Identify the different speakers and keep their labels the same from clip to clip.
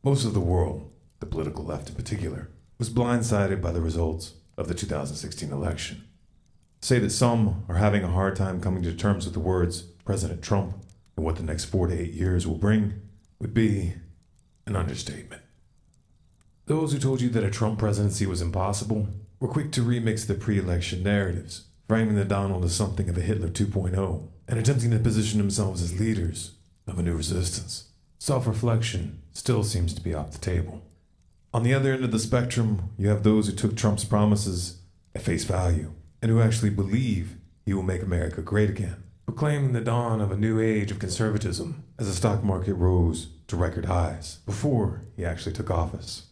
Speaker 1: Most of the world, the political left in particular, was blindsided by the results of the 2016 election. To say that some are having a hard time coming to terms with the words President Trump and what the next 4 to 8 years will bring would be an understatement. Those who told you that a Trump presidency was impossible were quick to remix the pre-election narratives, framing the Donald as something of a Hitler 2.0 and attempting to position themselves as leaders of a new resistance. Self-reflection still seems to be off the table. On the other end of the spectrum, you have those who took Trump's promises at face value and who actually believe he will make America great again, proclaiming the dawn of a new age of conservatism as the stock market rose to record highs before he actually took office.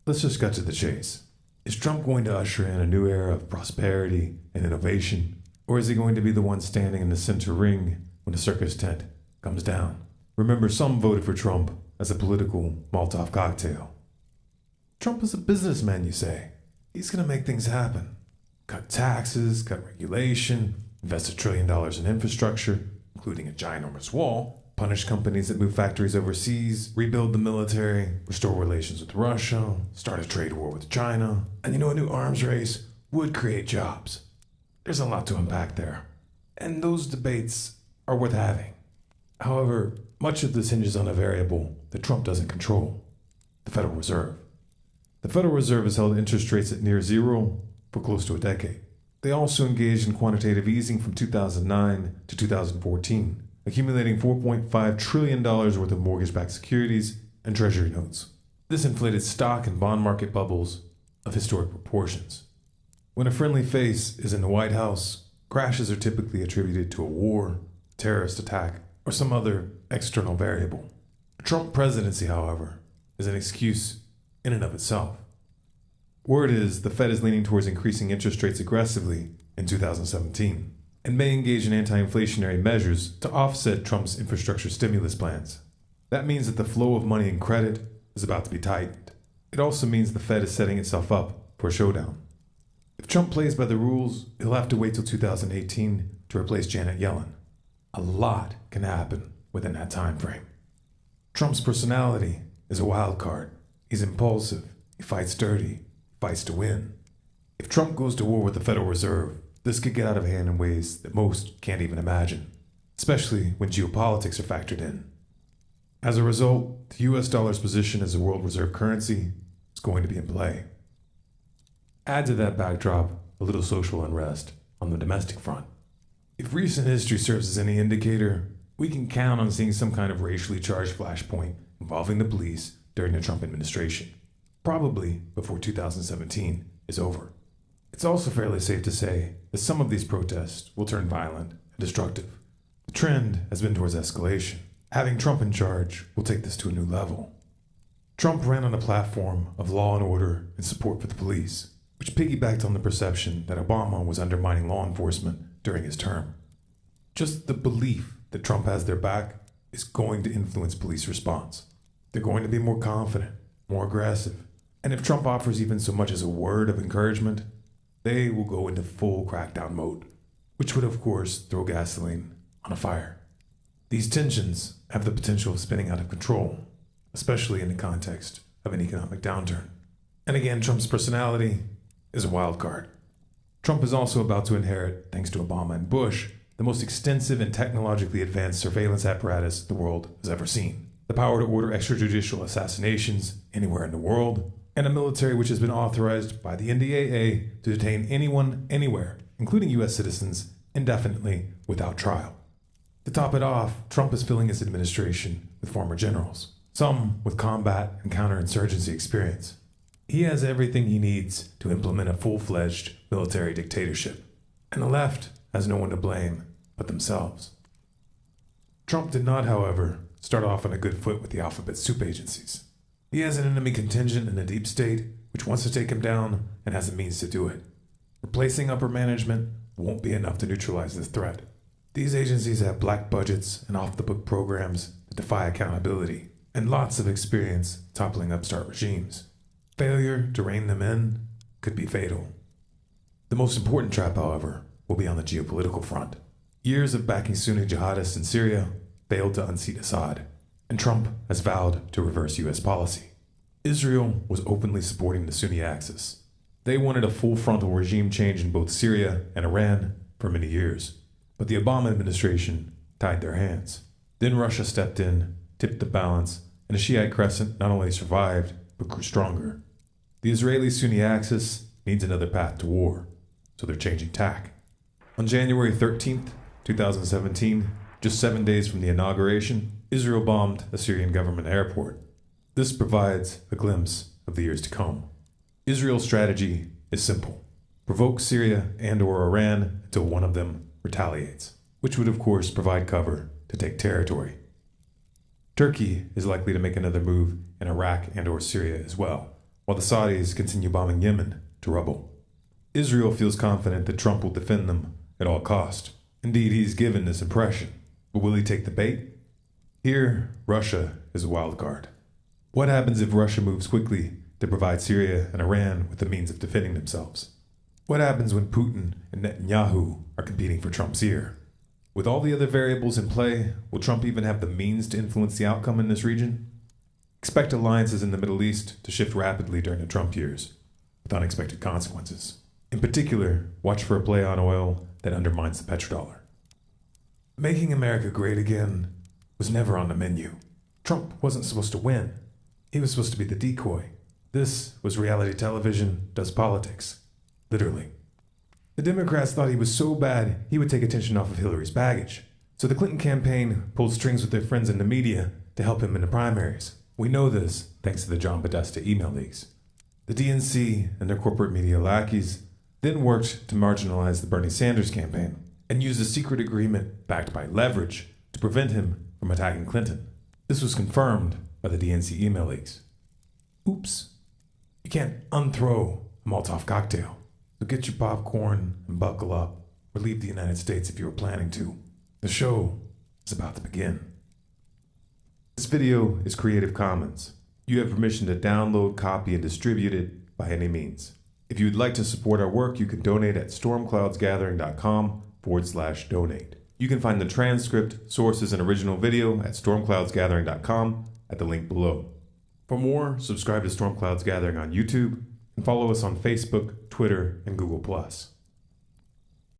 Speaker 1: Let's just cut to the chase. Is Trump going to usher in a new era of prosperity and innovation, or is he going to be the one standing in the center ring when the circus tent comes down? Remember, some voted for Trump as a political Molotov cocktail. Trump is a businessman, you say. He's going to make things happen. Cut taxes, cut regulation, invest $1 trillion in infrastructure, including a ginormous wall, punish companies that move factories overseas, rebuild the military, restore relations with Russia, start a trade war with China, and a new arms race would create jobs. There's a lot to unpack there, and those debates are worth having. However, much of this hinges on a variable that Trump doesn't control: the Federal Reserve. The Federal Reserve has held interest rates at near zero for close to a decade. They also engaged in quantitative easing from 2009 to 2014, accumulating $4.5 trillion worth of mortgage-backed securities and treasury notes. This inflated stock and bond market bubbles of historic proportions. When a friendly face is in the White House, crashes are typically attributed to a war, terrorist attack, or some other external variable. A Trump presidency, however, is an excuse in and of itself. Word is the Fed is leaning towards increasing interest rates aggressively in 2017 and may engage in anti-inflationary measures to offset Trump's infrastructure stimulus plans. That means that the flow of money and credit is about to be tightened. It also means the Fed is setting itself up for a showdown. If Trump plays by the rules, he'll have to wait till 2018 to replace Janet Yellen. A lot can happen within that time frame. Trump's personality is a wild card. He's impulsive, he fights dirty, fights to win. If Trump goes to war with the Federal Reserve, this could get out of hand in ways that most can't even imagine, especially when geopolitics are factored in. As a result, the US dollar's position as a world reserve currency is going to be in play. Add to that backdrop a little social unrest on the domestic front. If recent history serves as any indicator, we can count on seeing some kind of racially charged flashpoint involving the police during the Trump administration, probably before 2017 is over. It's also fairly safe to say that some of these protests will turn violent and destructive. The trend has been towards escalation. Having Trump in charge will take this to a new level. Trump ran on a platform of law and order and support for the police, which piggybacked on the perception that Obama was undermining law enforcement during his term. Just the belief that Trump has their back is going to influence police response. They're going to be more confident, more aggressive, and if Trump offers even so much as a word of encouragement, they will go into full crackdown mode, which would of course throw gasoline on a fire. These tensions have the potential of spinning out of control, especially in the context of an economic downturn. And again, Trump's personality is a wild card. Trump is also about to inherit, thanks to Obama and Bush, the most extensive and technologically advanced surveillance apparatus the world has ever seen, the power to order extrajudicial assassinations anywhere in the world, and a military which has been authorized by the NDAA to detain anyone, anywhere, including U.S. citizens, indefinitely without trial. To top it off, Trump is filling his administration with former generals, some with combat and counterinsurgency experience. He has everything he needs to implement a full-fledged military dictatorship, and the left has no one to blame but themselves. Trump did not, however, start off on a good foot with the alphabet soup agencies. He has an enemy contingent in the deep state which wants to take him down and has the means to do it. Replacing upper management won't be enough to neutralize this threat. These agencies have black budgets and off-the-book programs that defy accountability, and lots of experience toppling upstart regimes. Failure to rein them in could be fatal. The most important trap, however, will be on the geopolitical front. Years of backing Sunni jihadists in Syria failed to unseat Assad. and Trump has vowed to reverse U.S. policy. Israel was openly supporting the Sunni axis. They wanted a full-frontal regime change in both Syria and Iran for many years, but the Obama administration tied their hands. Then Russia stepped in, tipped the balance, and the Shiite crescent not only survived, but grew stronger. The Israeli-Sunni axis needs another path to war, so they're changing tack. On January 13th, 2017, just 7 days from the inauguration, Israel bombed a Syrian government airport. This provides a glimpse of the years to come. Israel's strategy is simple: provoke Syria and/or Iran until one of them retaliates, which would of course provide cover to take territory. Turkey is likely to make another move in Iraq and/or Syria as well, while the Saudis continue bombing Yemen to rubble. Israel feels confident that Trump will defend them at all cost. Indeed, he's given this impression. But will he take the bait? Here, Russia is a wild card. What happens if Russia moves quickly to provide Syria and Iran with the means of defending themselves? What happens when Putin and Netanyahu are competing for Trump's ear? With all the other variables in play, will Trump even have the means to influence the outcome in this region? Expect alliances in the Middle East to shift rapidly during the Trump years, with unexpected consequences. In particular, watch for a play on oil that undermines the petrodollar. Making America great again was never on the menu. Trump wasn't supposed to win. He was supposed to be the decoy. This was reality television does politics. Literally. The Democrats thought he was so bad he would take attention off of Hillary's baggage. So the Clinton campaign pulled strings with their friends in the media to help him in the primaries. We know this thanks to the John Podesta email leaks. The DNC and their corporate media lackeys then worked to marginalize the Bernie Sanders campaign and used a secret agreement backed by leverage to prevent him from attacking Clinton. This was confirmed by the DNC email leaks. Oops. You can't unthrow a Molotov cocktail. So get your popcorn and buckle up, or leave the United States if you were planning to. The show is about to begin. This video is Creative Commons. You have permission to download, copy, and distribute it by any means. If you would like to support our work, you can donate at stormcloudsgathering.com/donate. You can find the transcript, sources, and original video at stormcloudsgathering.com at the link below. For more, subscribe to Storm Clouds Gathering on YouTube and follow us on Facebook, Twitter, and Google+.